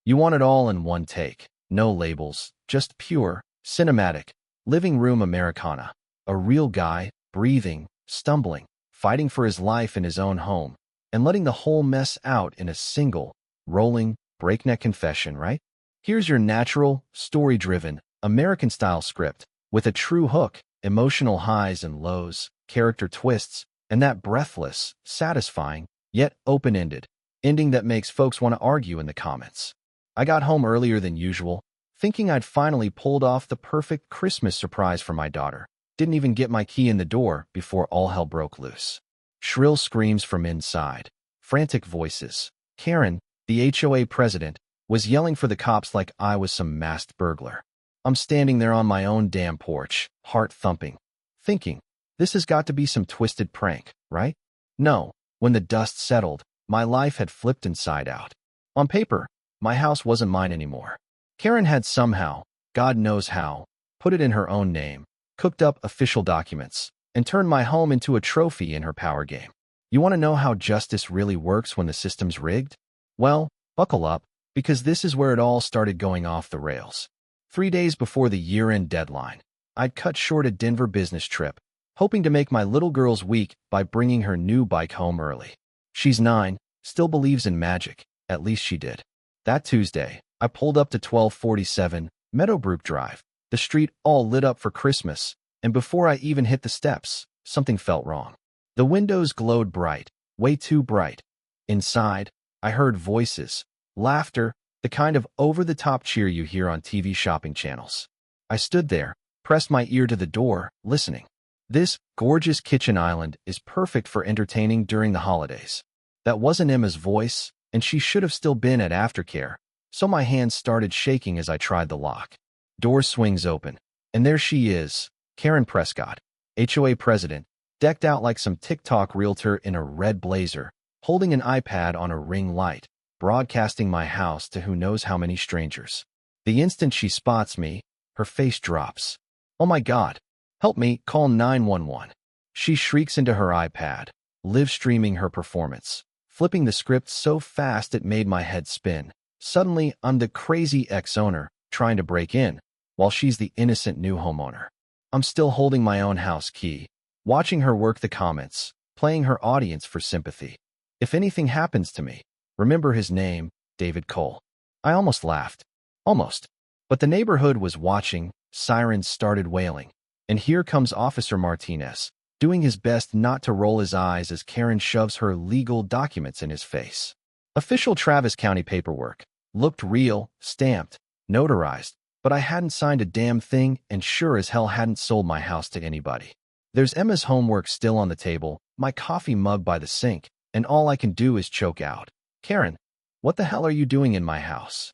You want it all in one take. No labels, just pure, cinematic, living room Americana. A real guy, breathing, stumbling, fighting for his life in his own home, and letting the whole mess out in a single, rolling, breakneck confession, right? Here's your natural, story-driven, American-style script, with a true hook, emotional highs and lows, character twists, and that breathless, satisfying, yet open-ended ending that makes folks want to argue in the comments. I got home earlier than usual, thinking I'd finally pulled off the perfect Christmas surprise for my daughter. Didn't even get my key in the door before all hell broke loose. Shrill screams from inside, frantic voices. Karen, the HOA president, was yelling for the cops like I was some masked burglar. I'm standing there on my own damn porch, heart thumping, thinking, this has got to be some twisted prank, right? No, when the dust settled, my life had flipped inside out. On paper, my house wasn't mine anymore. Karen had somehow, God knows how, put it in her own name, cooked up official documents, and turned my home into a trophy in her power game. You want to know how justice really works when the system's rigged? Well, buckle up, because this is where it all started going off the rails. 3 days before the year-end deadline, I'd cut short a Denver business trip, hoping to make my little girl's week by bringing her new bike home early. She's 9, still believes in magic, at least she did. That Tuesday, I pulled up to 1247 Meadowbrook Drive, the street all lit up for Christmas, and before I even hit the steps, something felt wrong. The windows glowed bright, way too bright. Inside, I heard voices, laughter, the kind of over-the-top cheer you hear on TV shopping channels. I stood there, pressed my ear to the door, listening. This gorgeous kitchen island is perfect for entertaining during the holidays. That wasn't Emma's voice, and she should have still been at aftercare, so my hands started shaking as I tried the lock. Door swings open, and there she is, Karen Prescott, HOA president, decked out like some TikTok realtor in a red blazer, holding an iPad on a ring light, broadcasting my house to who knows how many strangers. The instant she spots me, her face drops. Oh my God, help me, call 911. She shrieks into her iPad, live streaming her performance, flipping the script so fast it made my head spin. Suddenly, I'm the crazy ex-owner trying to break in, while she's the innocent new homeowner. I'm still holding my own house key, watching her work the comments, playing her audience for sympathy. If anything happens to me, remember his name, David Cole. I almost laughed. Almost. But the neighborhood was watching, sirens started wailing, and here comes Officer Martinez, doing his best not to roll his eyes as Karen shoves her legal documents in his face. Official Travis County paperwork. Looked real, stamped, notarized, but I hadn't signed a damn thing and sure as hell hadn't sold my house to anybody. There's Emma's homework still on the table, my coffee mug by the sink, and all I can do is choke out. Karen, what the hell are you doing in my house?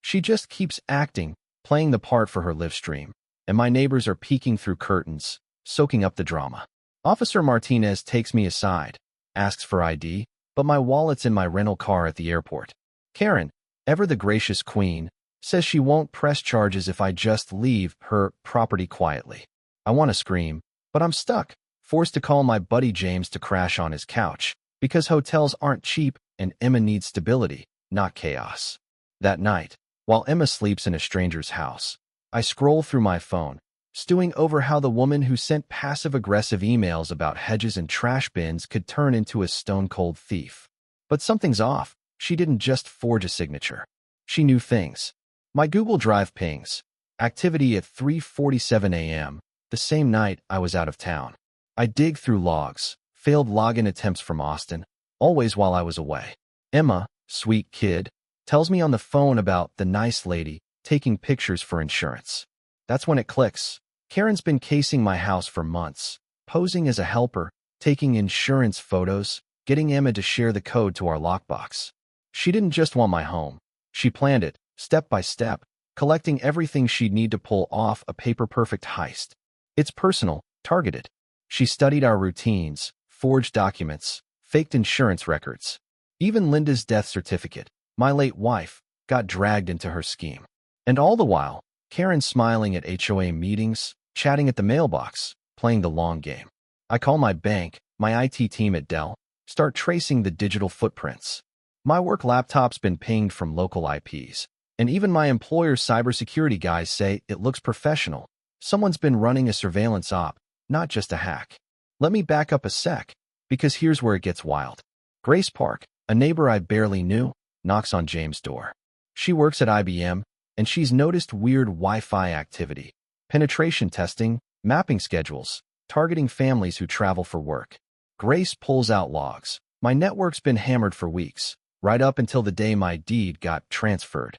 She just keeps acting, playing the part for her live stream, and my neighbors are peeking through curtains, soaking up the drama. Officer Martinez takes me aside, asks for ID, but my wallet's in my rental car at the airport. Karen, ever the gracious queen, says she won't press charges if I just leave her property quietly. I want to scream, but I'm stuck, forced to call my buddy James to crash on his couch, because hotels aren't cheap and Emma needs stability, not chaos. That night, while Emma sleeps in a stranger's house, I scroll through my phone, stewing over how the woman who sent passive-aggressive emails about hedges and trash bins could turn into a stone-cold thief. But something's off. She didn't just forge a signature. She knew things. My Google Drive pings. Activity at 3:47 a.m., the same night I was out of town. I dig through logs, failed login attempts from Austin, always while I was away. Emma, sweet kid, tells me on the phone about the nice lady taking pictures for insurance. That's when it clicks. Karen's been casing my house for months, posing as a helper, taking insurance photos, getting Emma to share the code to our lockbox. She didn't just want my home. She planned it, step by step, collecting everything she'd need to pull off a paper-perfect heist. It's personal, targeted. She studied our routines, forged documents, faked insurance records. Even Linda's death certificate, my late wife, got dragged into her scheme. And all the while, Karen smiling at HOA meetings, chatting at the mailbox, playing the long game. I call my bank, my IT team at Dell, start tracing the digital footprints. My work laptop's been pinged from local IPs, and even my employer's cybersecurity guys say it looks professional. Someone's been running a surveillance op, not just a hack. Let me back up a sec, because here's where it gets wild. Grace Park, a neighbor I barely knew, knocks on James' door. She works at IBM, and she's noticed weird Wi-Fi activity, penetration testing, mapping schedules, targeting families who travel for work. Grace pulls out logs. My network's been hammered for weeks, right up until the day my deed got transferred.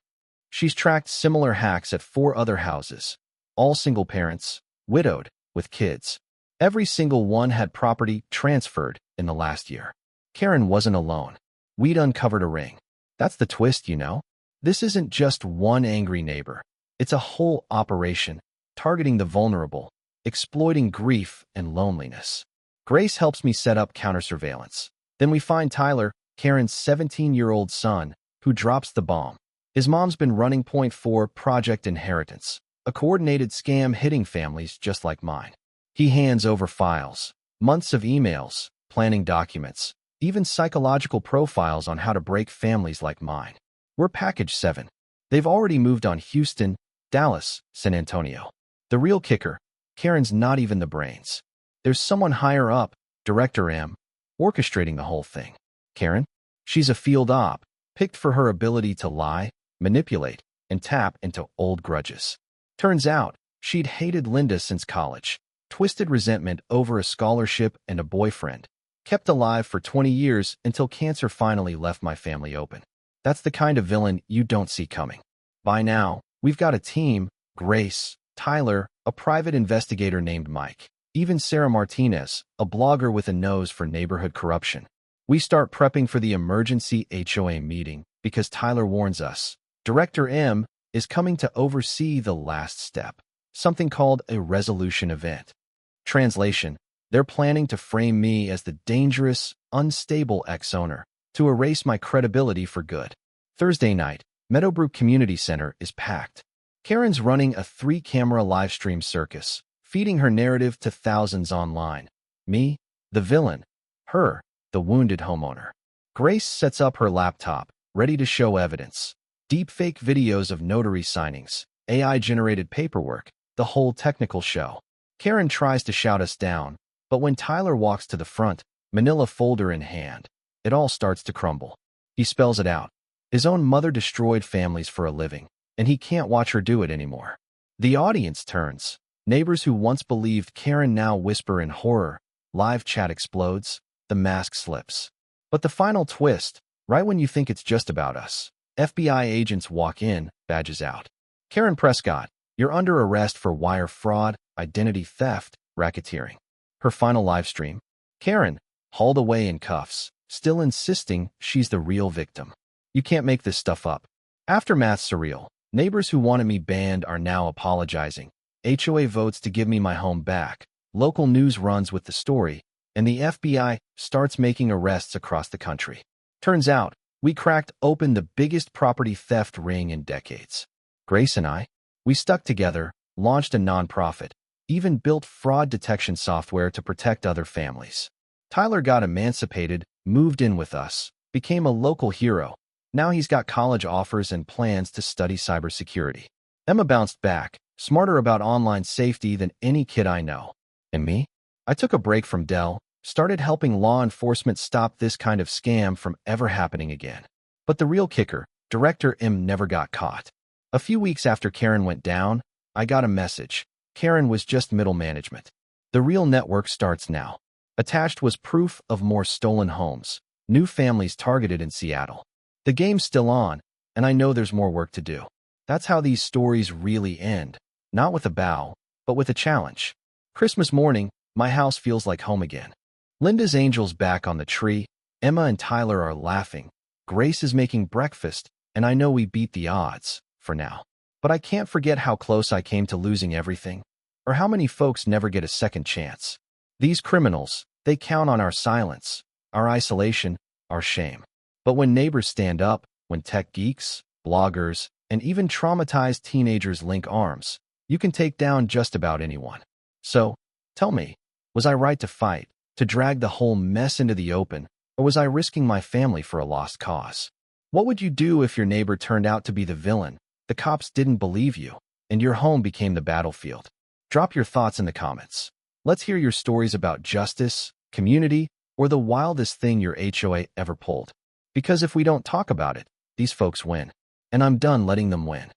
She's tracked similar hacks at 4 other houses, all single parents, widowed, with kids. Every single one had property transferred in the last year. Karen wasn't alone. We'd uncovered a ring. That's the twist, you know? This isn't just one angry neighbor. It's a whole operation, targeting the vulnerable, exploiting grief and loneliness. Grace helps me set up counter-surveillance. Then we find Tyler, Karen's 17-year-old son, who drops the bomb. His mom's been running Point 4 Project Inheritance, a coordinated scam hitting families just like mine. He hands over files, months of emails, planning documents, even psychological profiles on how to break families like mine. We're package 7. They've already moved on Houston, Dallas, San Antonio. The real kicker, Karen's not even the brains. There's someone higher up, Director M, orchestrating the whole thing. Karen? She's a field op, picked for her ability to lie, manipulate, and tap into old grudges. Turns out, she'd hated Linda since college, twisted resentment over a scholarship and a boyfriend, kept alive for 20 years until cancer finally left my family open. That's the kind of villain you don't see coming. By now, we've got a team, Grace, Tyler, a private investigator named Mike, even Sarah Martinez, a blogger with a nose for neighborhood corruption. We start prepping for the emergency HOA meeting because Tyler warns us. Director M is coming to oversee the last step, something called a resolution event. Translation, they're planning to frame me as the dangerous, unstable ex-owner to erase my credibility for good. Thursday night, Meadowbrook Community Center is packed. Karen's running a 3-camera live stream circus, feeding her narrative to thousands online. Me, the villain. Her, the wounded homeowner. Grace sets up her laptop, ready to show evidence. Deepfake videos of notary signings, AI-generated paperwork, the whole technical show. Karen tries to shout us down, but when Tyler walks to the front, manila folder in hand, it all starts to crumble. He spells it out. His own mother destroyed families for a living, and he can't watch her do it anymore. The audience turns. Neighbors who once believed Karen now whisper in horror. Live chat explodes. The mask slips. But the final twist, right when you think it's just about us, FBI agents walk in, badges out. Karen Prescott, you're under arrest for wire fraud, identity theft, racketeering. Her final live stream. Karen, hauled away in cuffs, still insisting she's the real victim. You can't make this stuff up. Aftermath surreal. Neighbors who wanted me banned are now apologizing. HOA votes to give me my home back. Local news runs with the story, and the FBI starts making arrests across the country. Turns out, we cracked open the biggest property theft ring in decades. Grace and I, we stuck together, launched a nonprofit, even built fraud detection software to protect other families. Tyler got emancipated, moved in with us, became a local hero. Now he's got college offers and plans to study cybersecurity. Emma bounced back, smarter about online safety than any kid I know. And me? I took a break from Dell, started helping law enforcement stop this kind of scam from ever happening again. But the real kicker, Director M never got caught. A few weeks after Karen went down, I got a message. Karen was just middle management. The real network starts now. Attached was proof of more stolen homes, new families targeted in Seattle. The game's still on, and I know there's more work to do. That's how these stories really end, not with a bow, but with a challenge. Christmas morning, my house feels like home again. Linda's angel's back on the tree, Emma and Tyler are laughing, Grace is making breakfast, and I know we beat the odds, for now. But I can't forget how close I came to losing everything, or how many folks never get a second chance. These criminals, they count on our silence, our isolation, our shame. But when neighbors stand up, when tech geeks, bloggers, and even traumatized teenagers link arms, you can take down just about anyone. So, tell me, was I right to fight, to drag the whole mess into the open, or was I risking my family for a lost cause? What would you do if your neighbor turned out to be the villain, the cops didn't believe you, and your home became the battlefield? Drop your thoughts in the comments. Let's hear your stories about justice, community, or the wildest thing your HOA ever pulled. Because if we don't talk about it, these folks win. And I'm done letting them win.